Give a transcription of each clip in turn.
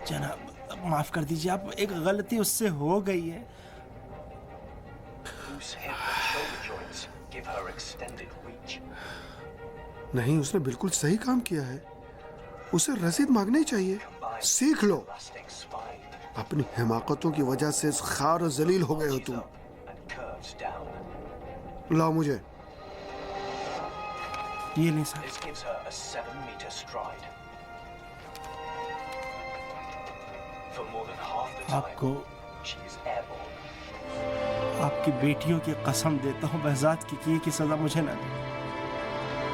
जनाब माफ कर दीजिए, आप एक गलती उससे हो गई है। नहीं, उसने बिल्कुल सही काम किया है। उसे रसीद मांगनी चाहिए। सीख लो, अपनी हिमाकतों की वजह से खार और जलील हो गए हो तुम। लाओ मुझे। ये नहीं सर। आपको आपकी बेटियों की कसम देता हूँ, बहजाद की किए की सजा मुझे न दे।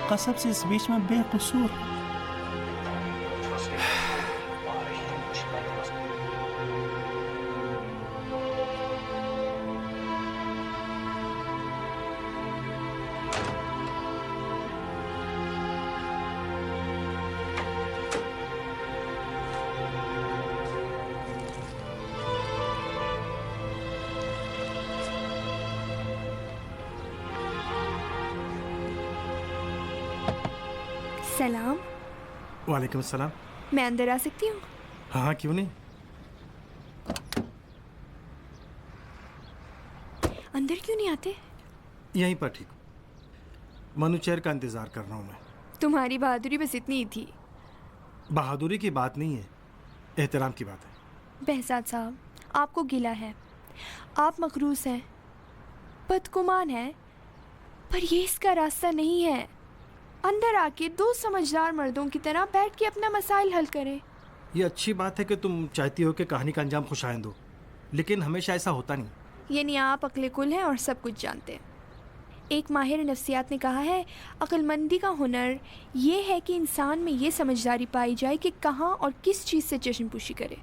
कसम से इस बीच में बेकसूर। सलाम। वालेकुम सलाम। मैं अंदर आ सकती हूँ? हाँ हाँ, क्यों नहीं। अंदर क्यों नहीं आते? यहीं पर ठीक। मनु चेयर का इंतज़ार कर रहा हूँ मैं। तुम्हारी बहादुरी बस इतनी ही थी। बहादुरी की बात नहीं है, एहतराम की बात है। बहजाद साहब, आपको गिला है, आप मखरूस हैं, बदगुमान हैं, पर ये इसका रास्ता नहीं है। अंदर आके दो समझदार मर्दों की तरह बैठ के अपना मसाइल हल करें। ये अच्छी बात है कि तुम चाहती हो कि कहानी का अंजाम खुशाइंद हो, लेकिन हमेशा ऐसा होता नहीं। यानी आप अक्ल कुल हैं और सब कुछ जानते हैं। एक माहिर नफ्सियात ने कहा है, अक्लमंदी का हुनर ये है कि इंसान में ये समझदारी पाई जाए कि कहाँ और किस चीज़ से चश्मपुशी करे।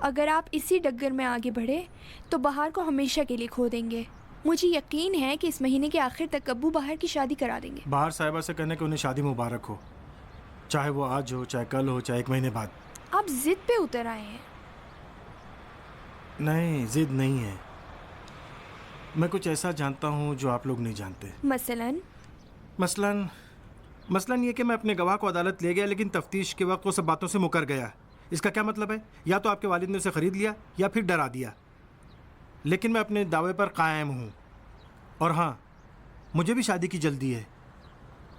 अगर आप इसी डगर में आगे बढ़े तो बहार को हमेशा के लिए खो देंगे। मुझे यकीन है कि इस महीने के आखिर तक अब्बू बाहर की शादी करा देंगे। बाहर साहिबा से कहने कि उन्हें शादी मुबारक हो, चाहे वो आज हो, चाहे कल हो, चाहे 1 महीने बाद। आप जिद पे उतर आए हैं। नहीं, जिद नहीं है। मैं कुछ ऐसा जानता हूँ जो आप लोग नहीं जानते। मसलन ये कि मैं अपने गवाह को अदालत ले गया, लेकिन तफ्तीश के वक्त वो सब बातों से मुकर गया। इसका क्या मतलब है? या तो आपके वालिद ने उसे ख़रीद लिया या फिर डरा दिया। लेकिन मैं अपने दावे पर कायम हूँ। और हाँ, मुझे भी शादी की जल्दी है।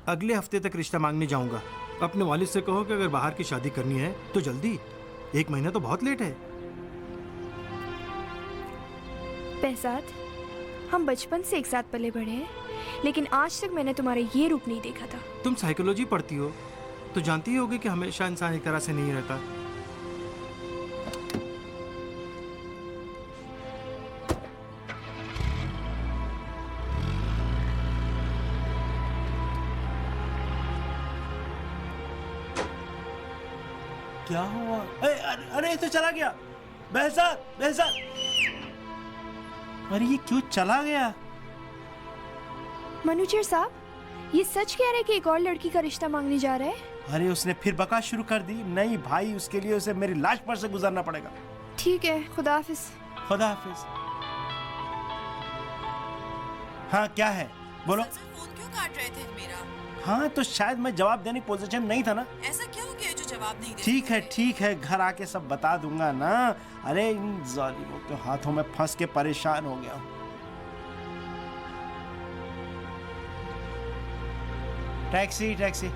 अगले हफ्ते तक रिश्ता मांगने जाऊँगा। अपने वालिद से कहो कि अगर बाहर की शादी करनी है तो जल्दी, 1 महीना तो बहुत लेट है। बहजाद, हम बचपन से एक साथ पले बढ़े हैं, लेकिन आज तक मैंने तुम्हारा ये रूप नहीं देखा था। तुम साइकोलॉजी पढ़ती हो तो जानती ही होगी कि हमेशा इंसान एक तरह से नहीं रहता। क्या हुआ? अरे ये तो चला गया। बहजाद, बहजाद, अरे ये क्यों चला गया? मनुचेर साहब, ये सच कह रहे हैं कि एक और लड़की का रिश्ता मांगने जा रहा है? अरे उसने फिर बका शुरू कर दी। नहीं भाई, उसके लिए उसे मेरी लाश पर से गुजरना पड़ेगा। ठीक है, खुदा हाफिज। खुदा हाफिज। हाँ क्या है, बोलो। फोन क्यों काट रहे थे मेरा? हाँ तो शायद मैं जवाब देने की पोजीशन नहीं था ना। ऐसा क्या हो गया जो जवाब नहीं दे? ठीक है, घर आके सब बता दूंगा ना। अरे इन जालिमों के हाथों में फंस के परेशान हो गया हूँ। Taxi taxi.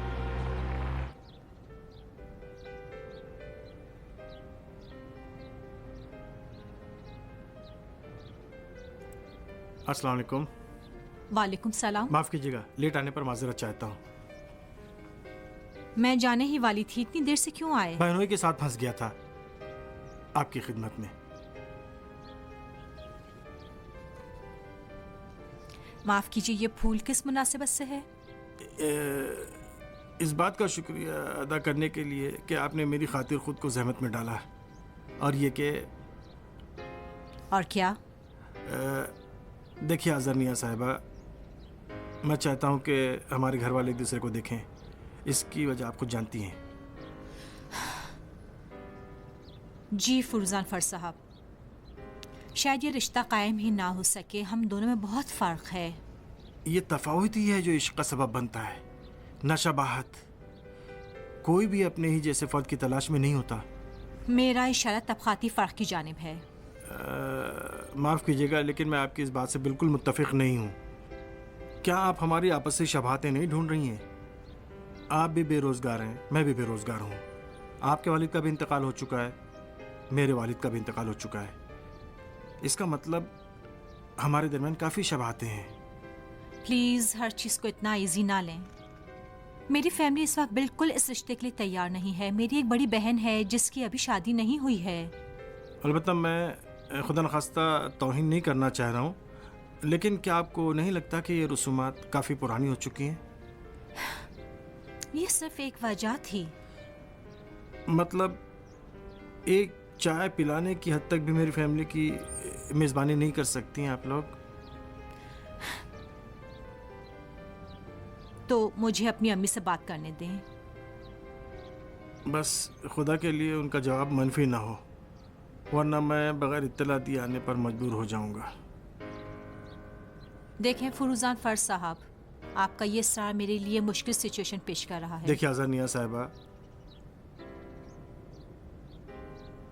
अस्सलाम वालेकुम। वालेकुम सलाम। माफ़ कीजिएगा, लेट आने पर माजरत चाहता हूँ। मैं जाने ही वाली थी, इतनी देर से क्यों आए? बहनोई के साथ फंस गया था, आपकी खिदमत में। माफ कीजिए, ये फूल किस मुनासिबत से है? इस बात का शुक्रिया अदा करने के लिए कि आपने मेरी खातिर खुद को जहमत में डाला, और ये कि और क्या? देखिए आज़रनिया साहिबा, मैं चाहता हूँ कि हमारे घर वाले एक दूसरे को देखें। इसकी वजह आप खुद जानती हैं। जी फुरजान फर साहब, शायद ये रिश्ता कायम ही ना हो सके। हम दोनों में बहुत फ़र्क है। ये तफावत ही है जो इश्क का सबब बनता है, न शबाहत। कोई भी अपने ही जैसे फ़र्द की तलाश में नहीं होता। मेरा इशारा तबकाती फ़र्क की जानिब है। माफ़ कीजिएगा, लेकिन मैं आपकी इस बात से बिल्कुल मुत्तफ़िक़ नहीं हूँ। क्या आप हमारी आपसी शबाहतें नहीं ढूंढ रही हैं? आप भी बेरोज़गार हैं, मैं भी बेरोज़गार हूँ। आपके वालिद का भी इंतकाल हो चुका है, मेरे वालिद का भी इंतकाल हो चुका है। इसका मतलब हमारे दरमियान काफ़ी शबाहतें हैं। प्लीज़ हर चीज़ को इतना इजी ना लें। मेरी फैमिली इस वक्त बिल्कुल इस रिश्ते के लिए तैयार नहीं है। मेरी एक बड़ी बहन है जिसकी अभी शादी नहीं हुई है। अलबत्ता मैं खुदा न खास्ता तौहीन नहीं करना चाह रहा हूँ, लेकिन क्या आपको नहीं लगता कि ये रसूमात काफ़ी पुरानी हो चुकी हैं? ये सिर्फ एक वजह थी। मतलब एक चाय पिलाने की हद तक भी मेरी फैमिली की मेज़बानी नहीं कर सकती हैं आप लोग? तो मुझे अपनी अम्मी से बात करने दें। बस खुदा के लिए उनका जवाब मनफी ना हो, वरना मैं बगैर इत्तला दिए आने पर मजबूर हो जाऊंगा। देखें फुरुजान फर्ज साहब, आपका ये सवाल मेरे लिए मुश्किल सिचुएशन पेश कर रहा है। देखिए आज़ानिया साहिबा,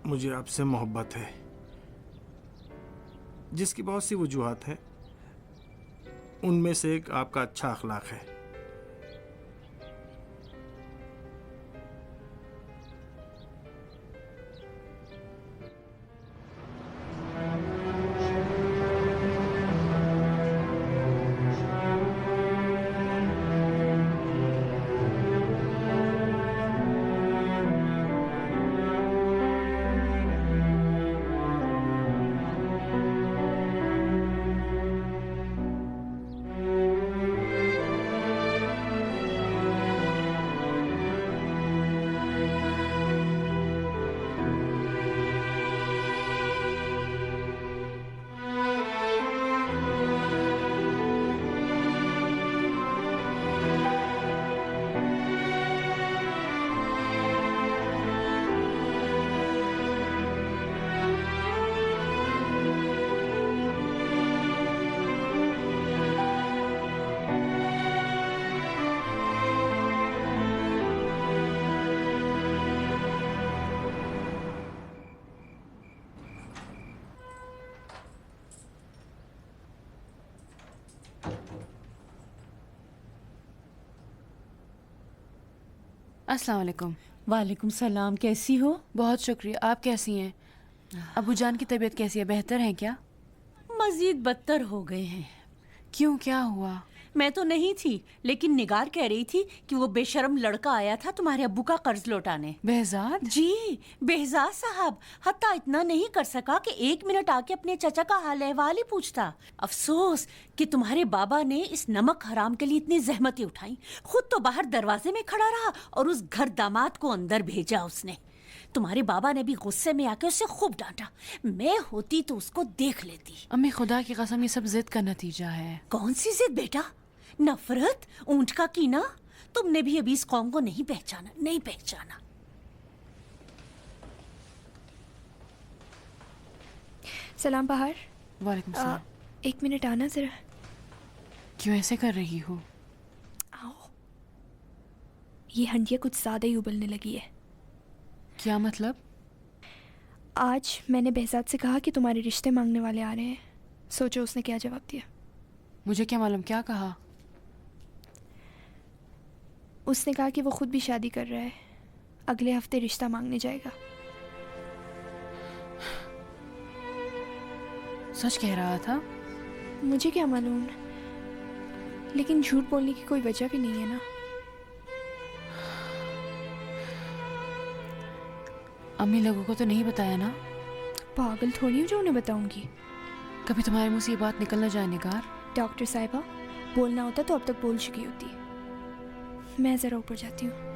मुझे आपसे मोहब्बत है, जिसकी बहुत सी वजूहात हैं। उनमें से एक आपका अच्छा अखलाक है। अस्सलाम वालेकुम। वालेकुम सलाम। कैसी हो? बहुत शुक्रिया। आप कैसी हैं? अबू जान की तबीयत कैसी है? बेहतर है क्या? मजीद बदतर हो गए हैं। क्यों, क्या हुआ? मैं तो नहीं थी, लेकिन निगार कह रही थी कि वो बेशर्म लड़का आया था तुम्हारे अब्बू का कर्ज लौटाने। बेहजाद? जी, बेहजाद साहब। हत्ता इतना नहीं कर सका कि 1 मिनट आके अपने चचा का हाल अहवाल ही पूछता। अफसोस कि तुम्हारे बाबा ने इस नमक हराम के लिए इतनी जहमतें उठाई। खुद तो बाहर दरवाजे में खड़ा रहा और उस घर दामाद को अंदर भेजा उसने। तुम्हारे बाबा ने भी गुस्से में आके उसे खूब डांटा। मैं होती तो उसको देख लेती। अम्मी खुदा की कसम, ये सब जिद का नतीजा है। कौन सी जिद बेटा? नफरत, ऊंट का कीना? तुमने भी अभी इस कौम को नहीं पहचाना, नहीं पहचाना। सलाम बाहर। वालेकुम सलाम। 1 मिनट आना जरा। क्यों ऐसे कर रही हो? आओ। ये हंडिया कुछ ज्यादा ही उबलने लगी है। क्या मतलब? आज मैंने behzad से कहा कि तुम्हारे रिश्ते मांगने वाले आ रहे हैं। सोचो उसने क्या जवाब दिया। मुझे क्या मालूम क्या कहा? उसने कहा कि वो खुद भी शादी कर रहा है, अगले हफ्ते रिश्ता मांगने जाएगा। सच कह रहा था? मुझे क्या मालूम, लेकिन झूठ बोलने की कोई वजह भी नहीं है ना। अम्मी लोगों को तो नहीं बताया ना? पागल थोड़ी हूँ जो उन्हें बताऊंगी। कभी तुम्हारे मुंह से ये बात निकल न जाए निगार। डॉक्टर साहिबा, बोलना होता तो अब तक बोल चुकी होती। मैं ज़रा ऊपर जाती हूँ।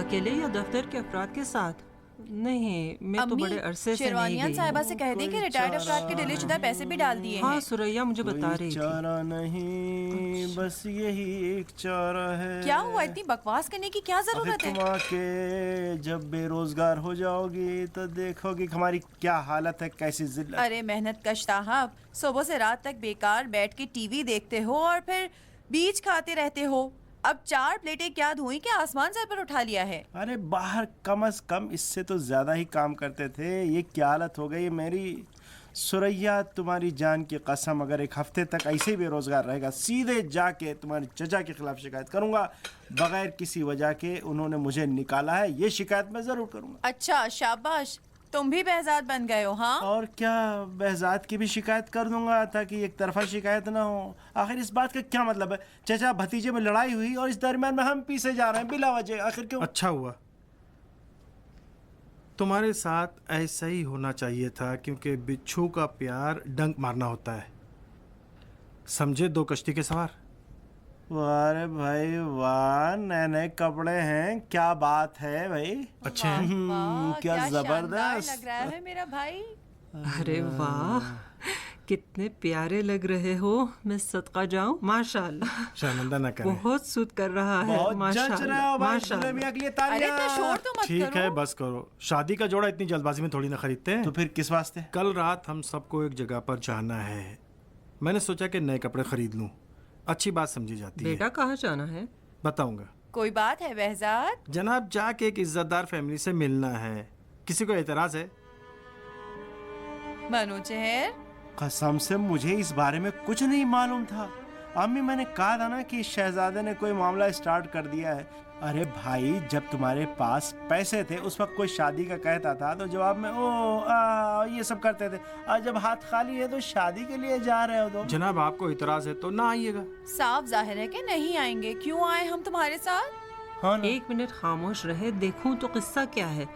अकेले या दफ्तर के अफराद के साथ? नहीं, मैं तो बड़े अरसे से नहीं शेरवानियान गई साहिबा हूँ। से कह दें कि रिटायर्ड अफराद के डिले शुदा पैसे भी डाल दिए हाँ, हैं। सुरैया मुझे बता रही थी। चारा नहीं, बस यही एक चारा है। क्या हुआ, इतनी बकवास करने की क्या जरूरत है? तुम आके जब बेरोजगार हो जाओगी तो देखोगी कि हमारी क्या हालत है, कैसी जिल्लत। अरे मेहनत कश साहब, सुबह से रात तक बेकार बैठ के टीवी देखते हो और फिर बीज खाते रहते हो। अब 4 प्लेटें क्या धोई के आसमान सर पर उठा लिया है। अरे बाहर कम से कम इससे तो ज्यादा ही काम करते थे, ये क्या हालत हो गई मेरी। सुरैया, तुम्हारी जान की कसम, अगर एक हफ्ते तक ऐसे ही बेरोजगार रहेगा, सीधे जाके तुम्हारे चचा के खिलाफ शिकायत करूंगा। बगैर किसी वजह के उन्होंने मुझे निकाला है, ये शिकायत मैं जरूर करूंगा। अच्छा शाबाश, तुम भी बेहजाद बन गए हो। हाँ, और क्या, बेहजाद की भी शिकायत कर दूंगा ताकि एक तरफा शिकायत ना हो। आखिर इस बात का क्या मतलब है, चचा भतीजे में लड़ाई हुई और इस दरमियान में हम पीछे जा रहे हैं बिला वजह, आखिर क्यों? अच्छा हुआ, तुम्हारे साथ ऐसा ही होना चाहिए था, क्योंकि बिच्छू का प्यार डंक मारना होता है। समझे, 2 कश्ती के सवार। वाह रे भाई वाह, नए नए कपड़े हैं, क्या बात है भाई। अच्छे हैं। वाह, क्या शानदार जबरदस्त लग रहा है मेरा भाई। अरे वाह, कितने प्यारे लग रहे हो, मैं सदका जाऊं। माशाल्लाह, शर्मिंदा न करें। बहुत सूट कर रहा है। बहुत जच रहा माशाल्लाह, हो भाई, माशाल्लाह। दूल्हे मियां के लिए अरे तालियां। तो शोर तो मत ठीक करो। है, बस करो। शादी का जोड़ा इतनी जल्दबाजी में थोड़ी ना खरीदते हैं। तो फिर किस वास्ते? कल रात हम सबको एक जगह पर जाना है। मैंने सोचा कि नए कपड़े खरीद लूं, अच्छी बात समझी जाती है। बेटा कहाँ जाना है? बताऊंगा। कोई बात है बेहजाद? जनाब, जाके एक इज्जतदार फैमिली से मिलना है। किसी को एतराज है? मनोजहर, कसम से मुझे इस बारे में कुछ नहीं मालूम था। अम्मी, मैंने कहा था ना कि शहजादे ने कोई मामला स्टार्ट कर दिया है। अरे भाई, जब तुम्हारे पास पैसे थे उस वक्त कोई शादी का कहता था तो जवाब में ये सब करते थे, और जब हाथ खाली है तो शादी के लिए जा रहे हो। तो जनाब, आपको इतराज है तो ना आइएगा। साफ जाहिर है कि नहीं आएंगे। क्यों आए हम तुम्हारे साथ? हाँ ना? 1 मिनट खामोश रहे, देखूं तो किस्सा क्या है।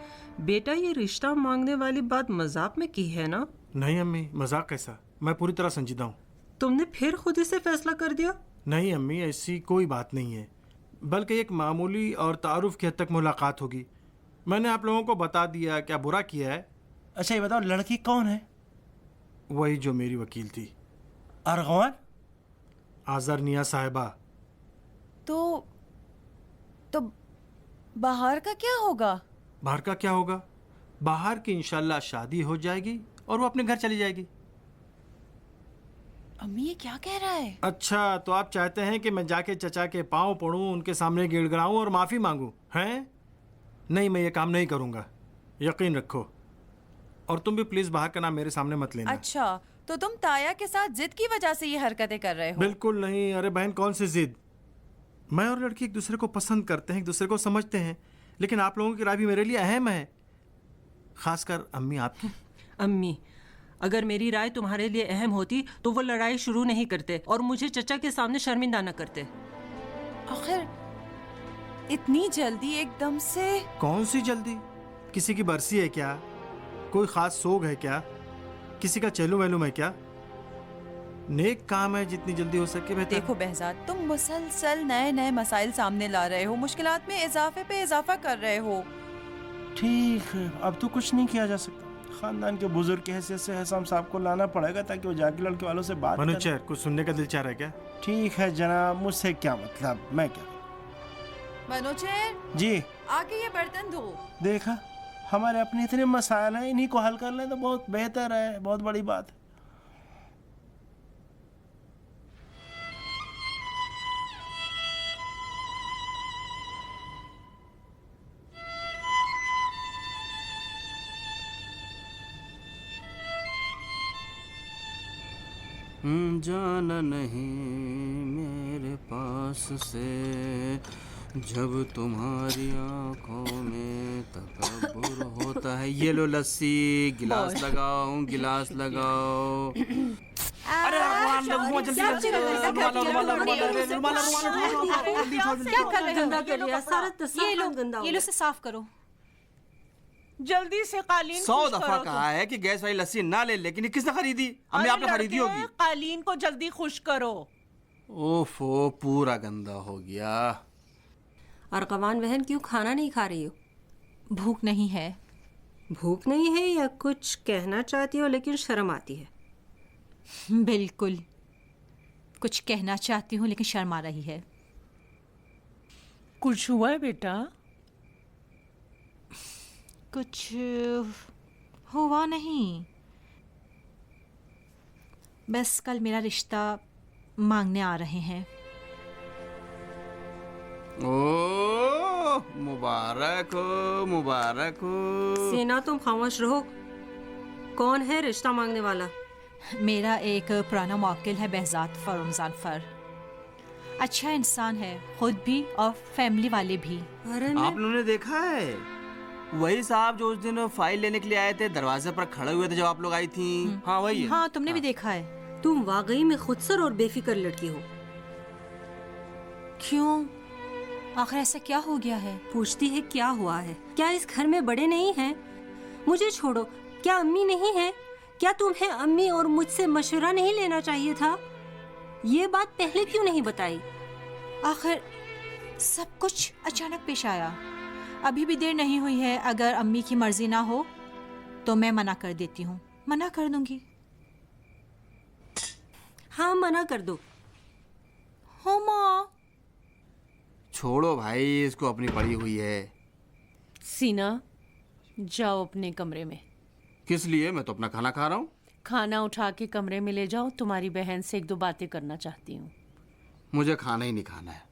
बेटा, ये रिश्ता मांगने वाली बात मजाक में की है ना? नहीं अम्मी, मजाक कैसा, मैं पूरी तरह संजीदा हूँ। तुमने फिर खुद ही से फैसला कर दिया? नहीं अम्मी, ऐसी कोई बात नहीं है, बल्कि एक मामूली और तारुफ की हद तक मुलाकात होगी। मैंने आप लोगों को बता दिया, क्या बुरा किया है? अच्छा ये बताओ, लड़की कौन है? वही जो मेरी वकील थी, अरगवान? आजर निया साहिबा। तो बाहर का क्या होगा? बाहर का क्या होगा? बाहर की इंशाल्लाह शादी हो जाएगी और वो अपने घर चली जाएगी। अम्मी ये क्या कह रहा है? अच्छा, तो आप चाहते हैं कि मैं जाके चचा के पाँव पड़ूं, उनके सामने गिड़गिड़ाऊं और माफ़ी मांगूं, हैं? नहीं, मैं ये काम नहीं करूंगा, यकीन रखो। और तुम भी प्लीज़ बाहर का नाम मेरे सामने मत लेना। अच्छा, तो तुम ताया के साथ जिद की वजह से ये हरकतें कर रहे हो? बिल्कुल नहीं। अरे बहन, कौन सी जिद? मैं और लड़की एक दूसरे को पसंद करते हैं, एक दूसरे को समझते हैं, लेकिन आप लोगों की राय भी मेरे लिए अहम है, खासकर अम्मी आपकी। अम्मी, अगर मेरी राय तुम्हारे लिए अहम होती तो वो लड़ाई शुरू नहीं करते और मुझे चचा के सामने शर्मिंदा न करते। आखिर इतनी जल्दी एकदम से? कौन सी जल्दी? किसी की बरसी है क्या? कोई खास सोग है क्या? किसी का चैलू वैलूम है क्या? नेक काम है, जितनी जल्दी हो सके बेहतर। देखो बेहजाद, तुम मुसलसल नए नए मसाइल सामने ला रहे हो, मुश्किलात में इजाफे पे इजाफा कर रहे हो। ठीक है, अब तो कुछ नहीं किया जा सकता। खानदान के बुजुर्ग की हैसियत से हसाम साहब को लाना पड़ेगा ताकि वो जाके लड़के वालों से बात मनुष्य, करें। कुछ सुनने का दिल चाह रहा है क्या? ठीक है जनाब, मुझसे क्या मतलब, मैं क्या। मनोजर, जी आके ये बर्तन धो। देखा, हमारे अपने इतने मसाइल हैं, इन्हीं को हल कर लें तो बहुत बेहतर है, बहुत बड़ी बात है। जाना नहीं मेरे पास से जब तुम्हारी आंखों में तकब्बुर होता है। ये लो लस्सी, गिलास लगाओ, गिलास लगाओ। अरे ये लो से साफ करो। जल्दी से कालीन 100 खुश दफा करो। कहा है कि गैस वाली लस्सी ना ले, लेकिन ये किसने खरीदी? हमने, अरे आपने खरीदी लड़के, होगी। कालीन को जल्दी खुश करो। ओफो, पूरा गंदा हो गया। अर्कवान बहन, क्यों खाना नहीं खा रही हो? भूख नहीं है। भूख नहीं है या कुछ कहना चाहती हो लेकिन शर्म आती है? बिल्कुल, कुछ कहना चाहती हूँ लेकिन शर्म आ रही है। कुछ हुआ है बेटा? कुछ हुआ नहीं, बस कल मेरा रिश्ता मांगने आ रहे हैं। ओ मुबारक हो, मुबारक हो। सीना, तुम खामोश रहो। कौन है रिश्ता मांगने वाला? मेरा एक पुराना मौकिल है, behzad फर रमजान फर। अच्छा इंसान है, खुद भी और फैमिली वाले भी। अरे आप लोगों ने देखा है? वही साहब जो उस दिन फाइल लेने के लिए आए थे, दरवाजे पर खड़े हुए थे जब आप लोग आई थी। हाँ वही है। हाँ, तुमने भी देखा है। तुम वाकई में खुदसर और बेफिक्र लड़की हो। क्यों? आखिर ऐसा क्या हो गया है? पूछती है क्या हुआ है? क्या इस घर में बड़े नहीं हैं? मुझे छोड़ो, क्या अम्मी नहीं है? क्या तुम्हें अम्मी और मुझसे मशवरा नहीं लेना चाहिए था? ये बात पहले क्यों नहीं बताई? आखिर सब कुछ अचानक पेश आया। अभी भी देर नहीं हुई है। अगर अम्मी की मर्जी ना हो तो मैं मना कर देती हूँ, मना कर दूंगी। हाँ, मना कर दो। हो माँ। छोड़ो भाई, इसको अपनी पड़ी हुई है। सीना, जाओ अपने कमरे में। किस लिए? मैं तो अपना खाना खा रहा हूँ। खाना उठा के कमरे में ले जाओ, तुम्हारी बहन से एक दो बातें करना चाहती हूँ। मुझे खाना ही नहीं खाना है।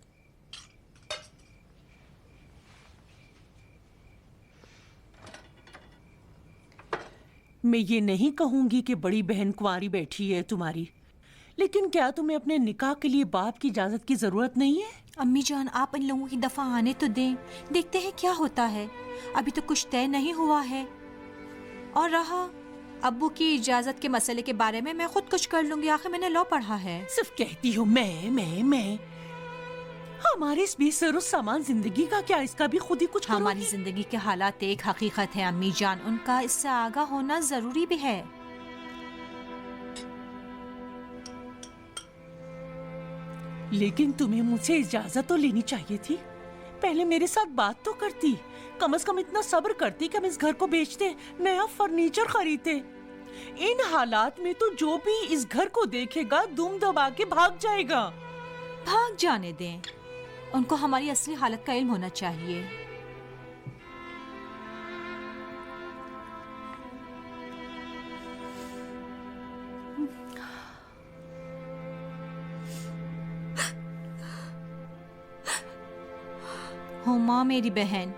मैं ये नहीं कहूंगी कि बड़ी बहन कुंवारी बैठी है तुम्हारी, लेकिन क्या तुम्हें अपने निकाह के लिए बाप की इजाजत की जरूरत नहीं है? अम्मी जान, आप इन लोगों की दफा आने तो दें, देखते हैं क्या होता है। अभी तो कुछ तय नहीं हुआ है। और रहा अब्बू की इजाजत के मसले के बारे में, मैं खुद कुछ कर लूंगी। आखिर मैंने लॉ पढ़ा है। सिर्फ कहती हो मैं। हमारे इस बेसरो सामान जिंदगी का क्या, इसका भी खुद ही कुछ करोगी? हमारी जिंदगी के हालात एक हकीकत है अम्मी जान, उनका इससे आगाह होना जरूरी भी है। लेकिन तुम्हें मुझसे इजाजत तो लेनी चाहिए थी। पहले मेरे साथ बात तो करती, कम से कम इतना सब्र करती कि हम इस घर को बेचते, नया फर्नीचर खरीदते। इन हालात में तो जो भी इस घर को देखेगा दुम दबा के भाग जाएगा। भाग जाने दें, उनको हमारी असली हालत का इल्म होना चाहिए। हुमा मेरी बहन,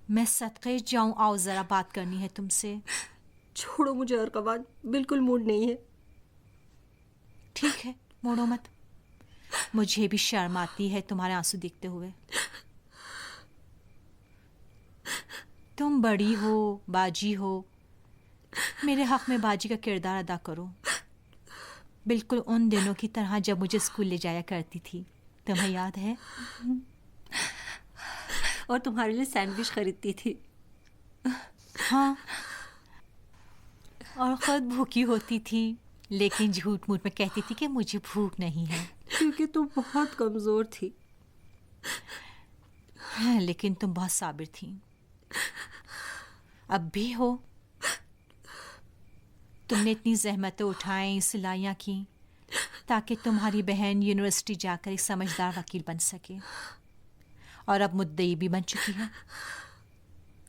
मैं सदके जाऊं? आओ जरा बात करनी है तुमसे। छोड़ो मुझे अर्कवान, बिल्कुल मूड नहीं है। ठीक है, मोड़ो मत। मुझे भी शर्म आती है तुम्हारे आंसू देखते हुए। तुम बड़ी हो, बाजी हो, मेरे हक में बाजी का किरदार अदा करो, बिल्कुल उन दिनों की तरह जब मुझे स्कूल ले जाया करती थी। तुम्हें याद है? और तुम्हारे लिए सैंडविच खरीदती थी। हाँ, और खुद भूखी होती थी, लेकिन झूठ मूठ में कहती थी कि मुझे भूख नहीं है, क्योंकि तुम बहुत कमजोर थी। हाँ, लेकिन तुम बहुत साबिर थी। अब भी हो। तुमने इतनी जहमतें उठाई, सिलाइयाँ की, ताकि तुम्हारी बहन यूनिवर्सिटी जाकर एक समझदार वकील बन सके, और अब मुद्दई भी बन चुकी है।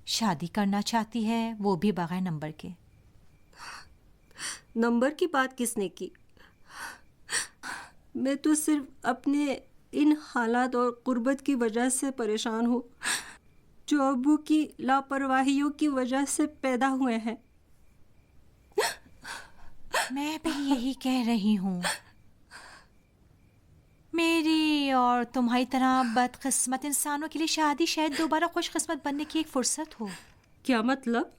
शादी करना चाहती है, वो भी बगैर नंबर के। नंबर की बात किसने की? मैं तो सिर्फ अपने इन हालात और गुर्बत की वजह से परेशान हूँ, जो अब्बू की लापरवाहियों की वजह से पैदा हुए हैं। मैं भी यही कह रही हूँ। मेरी और तुम्हारी तरह बदकिस्मत इंसानों के लिए शादी शायद दोबारा खुशकिस्मत बनने की एक फुर्सत हो। क्या मतलब?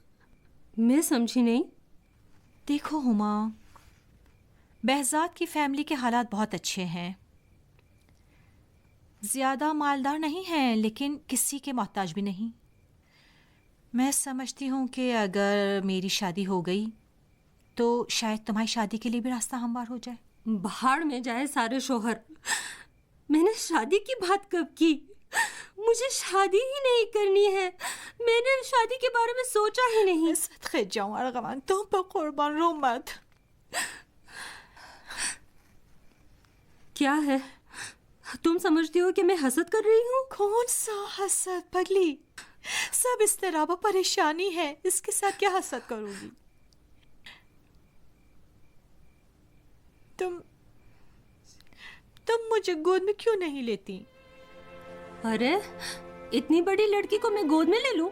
मैं समझी नहीं। देखो हुमा, behzad की फैमिली के हालात बहुत अच्छे हैं। ज़्यादा मालदार नहीं हैं, लेकिन किसी के मोहताज भी नहीं। मैं समझती हूँ कि अगर मेरी शादी हो गई तो शायद तुम्हारी शादी के लिए भी रास्ता हमवार हो जाए। भाड़ में जाए सारे शोहर। मैंने शादी की बात कब की? मुझे शादी ही नहीं करनी है। मैंने शादी के बारे में सोचा ही नहीं। सदक़े जाऊं अरगवान, तुम पर कुर्बान, रो मत। क्या है? तुम समझती हो कि मैं हसद कर रही हूँ? कौन सा हसद पगली? सब इस तरह परेशानी है, इसके साथ क्या हसद करूंगी? तुम मुझे गोद में क्यों नहीं लेती? अरे इतनी बड़ी लड़की को मैं गोद में ले लूं?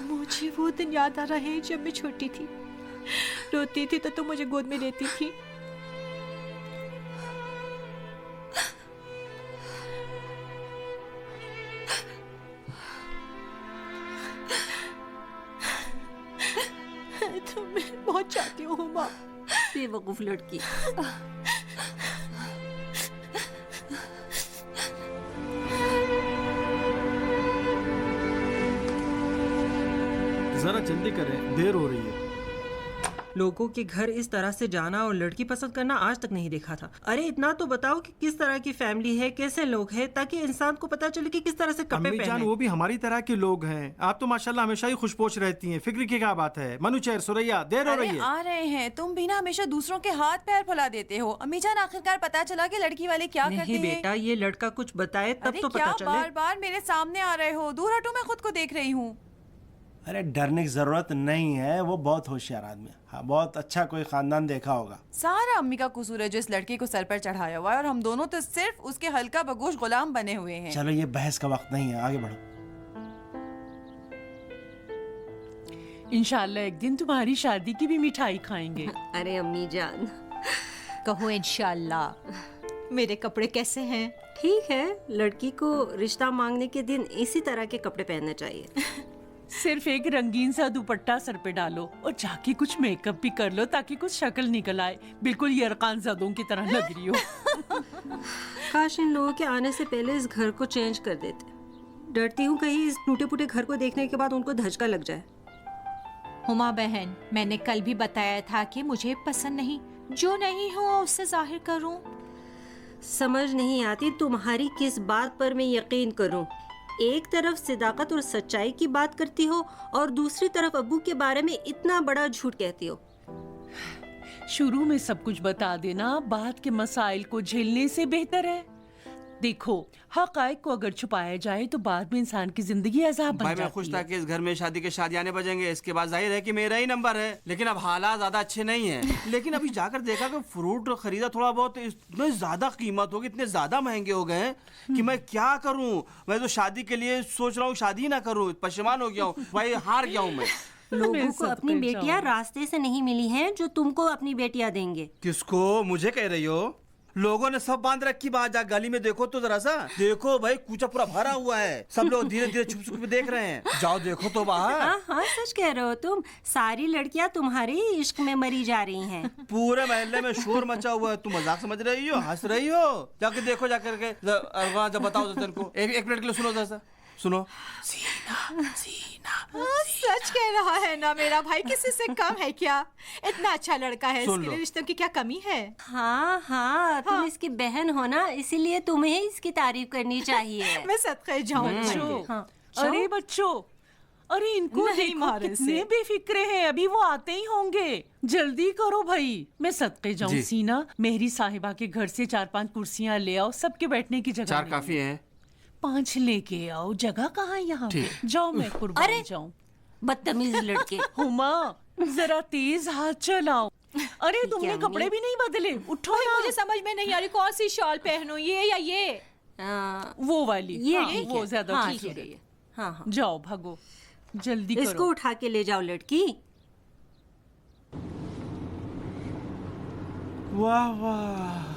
मुझे वो दिन याद आ रहे हैं जब मैं छोटी थी, रोती थी तो तुम मुझे गोद में लेती थी। तुम्हें बहुत चाहती हूँ हुमा। बेवकूफ लड़की। जरा जल्दी करें, देर हो रही है। लोगों के घर इस तरह से जाना और लड़की पसंद करना आज तक नहीं देखा था। अरे इतना तो बताओ कि किस तरह की फैमिली है, कैसे लोग हैं, ताकि इंसान को पता चले कि किस तरह से कपड़े अम्मी जान पहने। वो भी हमारी तरह के लोग हैं। आप तो माशाल्लाह हमेशा ही खुशपोश रहती हैं। फिक्र की क्या बात है? मनुचेर, सुरैया, देर हो रही अरे है। आ रहे हैं। तुम भी ना हमेशा दूसरों के हाथ पैर फुला देते हो। अम्मी जान आखिरकार पता चला कि लड़की वाले क्या करते नहीं हैं? बेटा, ये लड़का कुछ बताए तब अरे तो क्या पता चले। बार बार मेरे सामने आ रहे हो? दूर हटो, मैं खुद को देख रही हूँ। अरे डरने की जरूरत नहीं है, वो बहुत होशियार आदमी है। हाँ, बहुत अच्छा कोई खानदान देखा होगा। सारा अम्मी का कसूर है जो इस लड़के को सर पर चढ़ाया हुआ है, और हम दोनों तो सिर्फ उसके हल्का बगोश गुलाम बने हुए हैं। चलो ये बहस का वक्त नहीं है, आगे बढ़ो। इंशाल्लाह एक दिन तुम्हारी शादी की भी मिठाई खाएंगे। अरे अम्मी जान, कहो इंशाल्लाह। मेरे कपड़े कैसे हैं? ठीक है। लड़की को रिश्ता मांगने के दिन इसी तरह के कपड़े पहनने चाहिए। सिर्फ एक रंगीन सा दुपट्टा सर पे डालो और जाके कुछ मेकअप भी कर लो ताकि कुछ शक्ल निकल आए। बिल्कुल यरकान ज़ादों की तरह लग रही हो। काश इन लोगों के आने से पहले इस घर को चेंज कर देते। डरती हूँ कहीं इस टूटे फूटे घर को देखने के बाद उनको धचका लग जाए। हुमा बहन, मैंने कल भी बताया था कि मुझे पसंद नहीं। जो नहीं हो उससे जाहिर करूं। समझ नहीं आती तुम्हारी किस बात पर मैं यकीन करूं। एक तरफ सिदाकत और सच्चाई की बात करती हो और दूसरी तरफ अब्बू के बारे में इतना बड़ा झूठ कहती हो। शुरू में सब कुछ बता देना बाद के मसाइल को झेलने से बेहतर है। देखो, हक़ाइक़ को अगर छुपाया जाए तो बाद में इंसान की जिंदगी अज़ाब बन भाई जाती मैं खुश है। था कि इस घर में शादी के शादियाने बजेंगे। इसके बाद जाहिर है कि मेरा ही नंबर है, लेकिन अब हालात ज्यादा अच्छे नहीं हैं। लेकिन अभी जाकर देखा कि फ्रूट खरीदा थोड़ा बहुत, इतने ज्यादा कीमत हो गई, इतने ज्यादा महंगे हो गए हैं कि मैं क्या करूं। मैं तो शादी के लिए सोच रहा हूँ शादी ना करूं, परेशान हो गया हूँ भाई, हार गया हूँ मैं। लोगों को अपनी बेटियां रास्ते से नहीं मिली हैं जो तुमको अपनी बेटियां देंगे। किसको? मुझे कह रही हो? लोगों ने सब बांध रखी बात। जा गली में देखो तो जरा सा देखो भाई, कूचा पूरा भरा हुआ है। सब लोग धीरे धीरे छुप छुप देख रहे हैं। जाओ देखो तो बाहर। हाँ हाँ, सच कह रहे हो तुम। सारी लड़कियां तुम्हारे इश्क में मरी जा रही हैं। पूरे मोहल्ले में शोर मचा हुआ है। तुम मजाक समझ रही हो, हंस रही हो? जाके देखो, जाकर के जब बताओ तेरे को। एक मिनट के लिए सुनो, जरा सा सुनो। सच कह रहा है ना मेरा भाई, किसी से कम है क्या? इतना अच्छा लड़का है, सुन इसके लो। लिए रिश्तों की क्या कमी है? हाँ हाँ, तुम इसकी बहन हो ना, इसीलिए तुम्हें इसकी तारीफ करनी चाहिए। मैं सदक़े जाऊं। बच्चों, अरे बच्चों, अरे इनको नहीं देखो मारे कितने से। बेफिक्रे हैं। अभी वो आते ही होंगे। जल्दी करो भाई। मैं सदक़े जाऊं। जी। सीना, मेहरी साहिबा के घर से 4-5 कुर्सियां ले आओ, सबके बैठने की जगह 4 नहीं। काफी है। 5 लेके आओ, जगह कहाँ है यहाँ पे? जाओ, मैं कुर्बान जाऊं। बदतमीज लड़के। हुमा, जरा तेज हाथ चलाओ। अरे है, तुमने अम्मी। कपड़े भी नहीं बदले, उठो भाई ना। मुझे समझ में नहीं आ रही कौन सी शॉल पहनूं, ये या ये? वो वाली। ये हाँ, ठीक वो है। ज्यादा हाँ, ठीक ठीक है। है। हाँ हाँ, जाओ भागो, जल्दी इसको करो। उठा के ले जाओ लड़की। वाह वाह,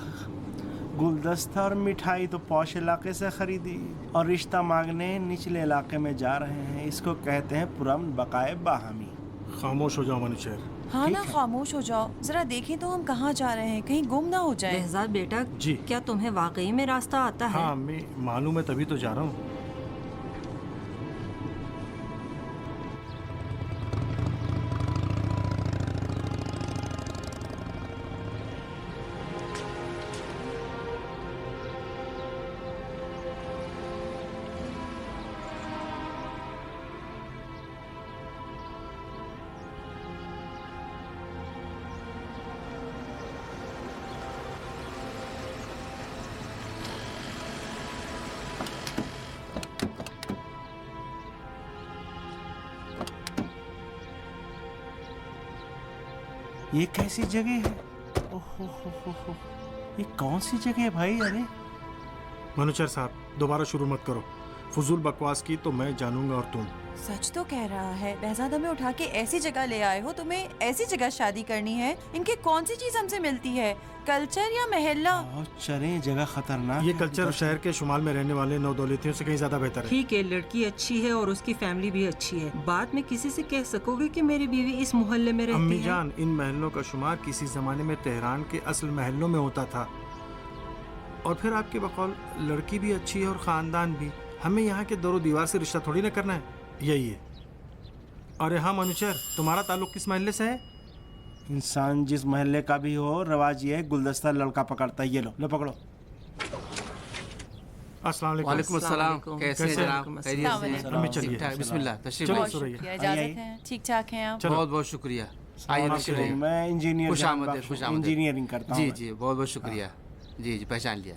गुलदस्ता और मिठाई तो पौश इलाके से खरीदी और रिश्ता मांगने निचले इलाके में जा रहे हैं। इसको कहते हैं पुरअमन बकाए बाहमी। खामोश हो जाओ मनुचेर। हाँ ना, खामोश हो जाओ। जरा देखें तो हम कहाँ जा रहे हैं, कहीं गुम ना हो जाए। बेहजाद बेटा, जी। क्या तुम्हें वाकई में रास्ता आता है? हाँ अम्मी, मालूम है, तभी तो जा रहा हूँ। ये कैसी जगह है? ओहो हो, ये कौन सी जगह है भाई? अरे मनुचर साहब, दोबारा शुरू मत करो। फजूल बकवास की तो मैं जानूंगा और तुम। सच तो कह रहा है। बहजाद हमें उठा के ऐसी जगह ले आए हो, तुम्हें ऐसी जगह शादी करनी है। इनके कौन सी चीज हमसे मिलती है, कल्चर या महल्ला? चलें, जगह खतरनाक ये है। कल्चर शहर के शुमाल में रहने वाले नौदौलतियों से कहीं ज्यादा बेहतर है। ठीक है, लड़की अच्छी है और उसकी फैमिली भी अच्छी है। बाद में किसी से कह सकोगे कि मेरी बीवी इस मोहल्ले में रहती अम्मी है? जान, इन महलों का शुमार किसी जमाने में तेहरान के असल महलों में होता था। और फिर आपके बकौल लड़की भी अच्छी है और खानदान भी। हमें यहाँ के दरो दीवार से रिश्ता थोड़ी ना करना है, यही है। अरे हाँ मनुचर, तुम्हारा ताल्लुक किस महल्ले से है? इंसान जिस महल्ले का भी हो, रवाज ये है गुलदस्ता लड़का पकड़ता है। ये लो पकड़ो। अस्सलाम वालेकुम। वालेकुम अस्सलाम। कैसे हैं जनाब? खैरियत से हैं? अम्मी चलिए। ठीक ठाक, बिस्मिल्लाह, तशरीफ चलो, लाइए। सुरैया। शुक्रिया, इजाजत है। ठीक ठाक हैं आप? बहुत बहुत शुक्रिया। आइए तशरीफ लाइए। मैं इंजीनियर खुश जान आमदीद, बख्श, खुश आमदीद। इंजीनियरिंग करता हूँ जी मैं। जी, बहुत बहुत शुक्रिया। जी जी, पहचान लिया।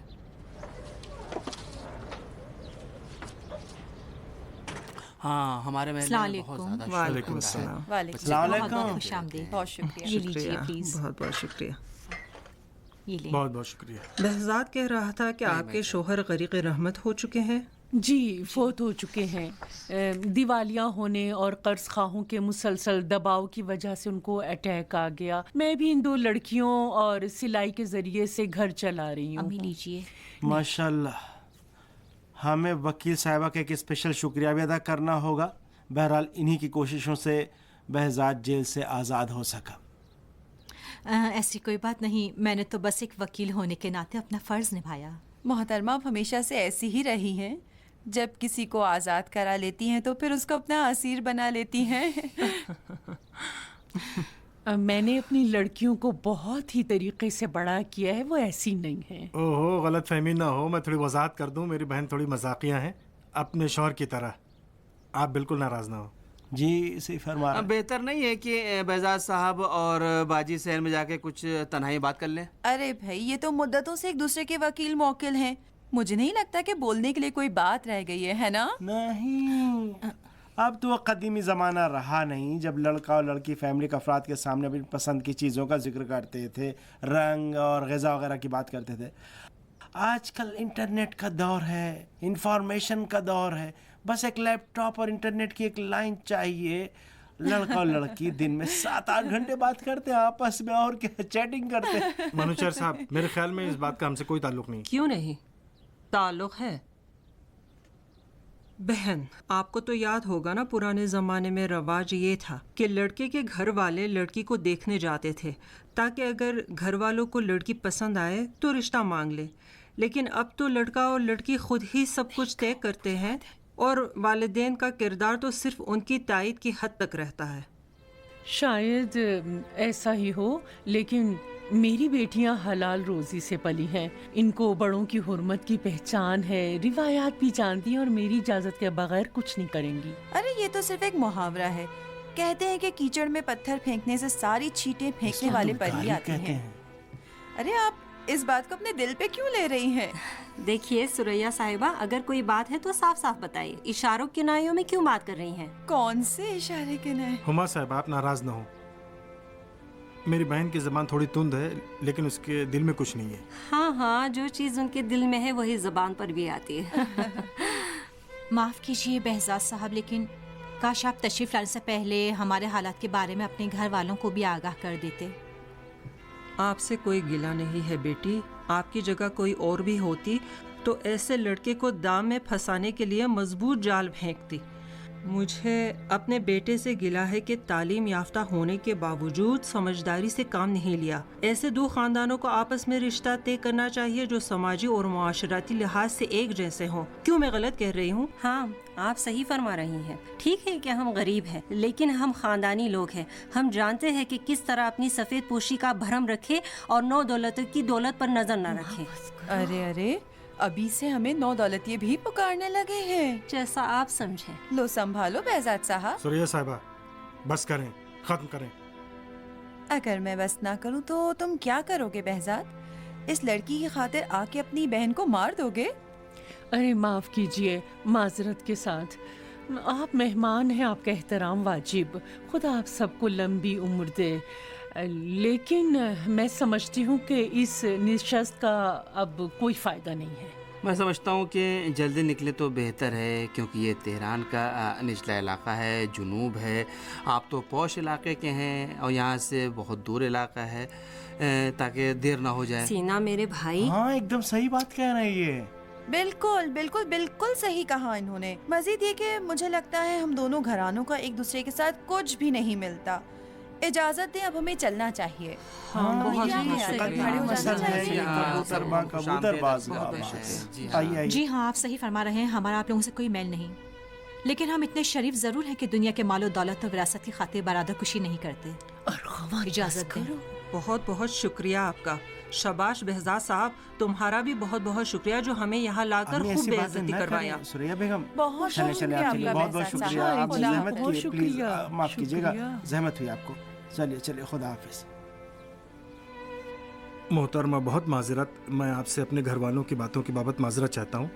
हाँ, हमारे महल अस्सलाम में बहुत वालेकुम। ज्यादा वालेकुम शोर होता है। अस्सलाम। वालेकुम अस्सलाम बहुत बहुत वालेकुम। खुश आमदीद। बहुत शुक्रिया। ये लीजिए प्लीज, बहुत बहुत शुक्रिया। ये ले। बहुत बहुत शुक्रिया। बहजाद कह रहा था कि आपके शोहर गरीक रहमत हो चुके हैं। जी, फोत हो चुके हैं। दिवालिया होने और कर्ज खाहों के मुसलसल दबाव की वजह से उनको अटैक आ गया। मैं भी इन 2 लड़कियों और सिलाई के जरिए से घर चला रही हूँ। अम्मी लीजिए। माशाल्लाह, हमें वकील साहिबा का एक स्पेशल शुक्रिया भी अदा करना होगा। बहरहाल इन्हीं की कोशिशों से बहजाद जेल से आज़ाद हो सका। ऐसी कोई बात नहीं, मैंने तो बस एक वकील होने के नाते अपना फ़र्ज़ निभाया। मोहतरमा, आप हमेशा से ऐसी ही रही हैं। जब किसी को आज़ाद करा लेती हैं तो फिर उसको अपना असीर बना लेती हैं। मैंने अपनी लड़कियों को बहुत ही तरीके से बड़ा किया है, वो ऐसी नहीं है। ओहो, गलत फहमी ना हो, मैं थोड़ी वजाहत कर दूं। मेरी बहन थोड़ी मजाकिया है, अपने शौहर की तरह। आप बिल्कुल नाराज ना हो। जी सही फरमा रहे हैं। बेहतर नहीं है कि बहजाद साहब और बाजी शहर में जाके कुछ तन्हाई बात कर लें? अरे भाई, ये तो मुद्दतों से एक दूसरे के वकील मौकिल हैं। मुझे नहीं लगता कि बोलने के लिए कोई बात रह गई है ना? नहीं, अब तो वो कदीमी ज़माना रहा नहीं जब लड़का और लड़की फैमिली के अफराद के सामने अपनी पसंद की चीज़ों का जिक्र करते थे, रंग और ग़िज़ा वगैरह की बात करते थे। आजकल इंटरनेट का दौर है, इंफॉर्मेशन का दौर है। बस एक लैपटॉप और इंटरनेट की एक लाइन चाहिए। लड़का और लड़की दिन में 7-8 घंटे बात करते हैं आपस में, और क्या चैटिंग करते हैं। मनुचर साहब, मेरे ख्याल में इस बात का हमसे कोई ताल्लुक नहीं। क्यों नहीं, ताल्लुक है। बहन, आपको तो याद होगा ना, पुराने ज़माने में रवाज ये था कि लड़के के घर वाले लड़की को देखने जाते थे ताकि अगर घर वालों को लड़की पसंद आए तो रिश्ता मांग ले। लेकिन अब तो लड़का और लड़की खुद ही सब कुछ तय करते हैं और वालिदैन का किरदार तो सिर्फ उनकी तायद की हद तक रहता है। शायद ऐसा ही हो, लेकिन मेरी बेटियां हलाल रोजी से पली हैं। इनको बड़ों की हुर्मत की पहचान है, रिवायात भी जानती हैं और मेरी इजाजत के बगैर कुछ नहीं करेंगी। अरे ये तो सिर्फ एक मुहावरा है। कहते हैं कि कीचड़ में पत्थर फेंकने से सारी छींटें फेंकने वाले पर ही आती हैं। अरे आप इस बात को अपने दिल पे क्यों ले रही हैं? देखिए सुरैया साहिबा, अगर कोई बात है तो साफ साफ बताइए। इशारों किनायों में क्यों बात कर रही हैं? कौन से इशारे के नए? हुमा साहब, आप नाराज ना हो। मेरी बहन की ज़बान थोड़ी तुंद है, लेकिन उसके दिल में कुछ नहीं है। हाँ हाँ, जो चीज़ उनके दिल में है वही ज़बान पर भी आती है। माफ़ कीजिए बहजाद साहब, लेकिन काश आप तशरीफ़ लाने से पहले हमारे हालात के बारे में अपने घर वालों को भी आगाह कर देते। आपसे कोई गिला नहीं है बेटी। आपकी जगह कोई और भी होती तो ऐसे लड़के को दाम में फंसाने के लिए मजबूत जाल फेंकती। मुझे अपने बेटे से गिला है कि तालीम याफ्ता होने के बावजूद समझदारी से काम नहीं लिया। ऐसे 2 खानदानों को आपस में रिश्ता तय करना चाहिए जो समाजी और मुआशराती लिहाज से एक जैसे हों। क्यों मैं गलत कह रही हूँ? हाँ, आप सही फरमा रही हैं। ठीक है कि हम गरीब हैं, लेकिन हम खानदानी लोग हैं। हम जानते हैं कि किस तरह अपनी सफ़ेद पोशी का भरम रखे और नौ दौलत की दौलत पर नजर न रखें। अरे अरे, अभी से हमें 9 दौलतिये भी पुकारने लगे हैं। जैसा आप समझें। लो संभालो बहजाद साहब। सुरैया साहिबा, बस करें, खत्म करें। अगर मैं बस ना करूं तो तुम क्या करोगे बहजाद? इस लड़की की खातिर आके अपनी बहन को मार दोगे? अरे माफ़ कीजिए, माजरत के साथ। आप मेहमान हैं, आपका एहतराम वाजिब। खुदा आप सबको लंबी उम्र दे। लेकिन मैं समझती हूँ कि इस निशस्त का अब कोई फ़ायदा नहीं है। मैं समझता हूँ कि जल्दी निकले तो बेहतर है, क्योंकि ये तेहरान का निचला इलाका है, जुनूब है। आप तो पौश इलाके के हैं और यहाँ से बहुत दूर इलाका है, ताकि देर ना हो जाए। सीना मेरे भाई, हाँ एकदम सही बात कह रहे हैं ये। बिल्कुल बिल्कुल बिल्कुल सही कहा इन्होंने। मजीद ये कि मुझे लगता है हम दोनों घरानों का एक दूसरे के साथ कुछ भी नहीं मिलता। इजाजत दें, अब हमें चलना चाहिए। जी हाँ, आप सही फरमा रहे हैं। हमारा आप लोगों से कोई मेल नहीं, लेकिन हम इतने शरीफ जरूर हैं कि दुनिया के मालो दौलत और विरासत की खातिर बरादर खुशी नहीं करते। इजाजत दें। बहुत बहुत शुक्रिया आपका। शाबाश बेहजाद साहब, तुम्हारा भी बहुत बहुत शुक्रिया जो हमें यहाँ लाकर खूब बेइज्जती करवाया। सुरैया बेगम, बहुत चले शुक्रिया आपकी आपका बहुत बहुत बेहजाद शुक्रिया। साहब। आप खुदा जहमत बहुत किए, प्लीज शुक्रिया, माफ कीजिएगा, शुक्रिया। जहमत हुई आपको। चलिए चलिए, खुदा हाफिज। मोहतरमा, बहुत माजरत। मैं आपसे अपने घर वालों की बातों की बाबत माजरत चाहता हूँ।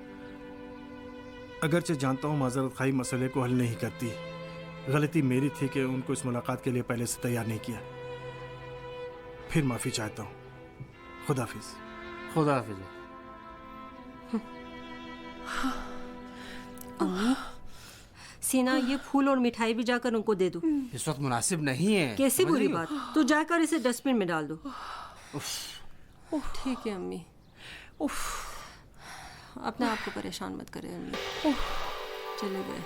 अगरचे जानता हूँ माजरत खाई मसले को हल नहीं करती। गलती मेरी थी कि उनको इस मुलाकात के लिए पहले से तैयार नहीं किया। फिर माफ़ी चाहता हूँ। खुदा हाफिज। खुदा हाफिज। अम्मी, सीना ये फूल और मिठाई भी जाकर उनको दे दो। इस वक्त मुनासिब नहीं है। कैसी समझ बुरी रही हो? बात, तो जाकर इसे डस्टबिन में डाल दो। ठीक है अम्मी। अपने आप को परेशान मत करें अम्मी। चले गए।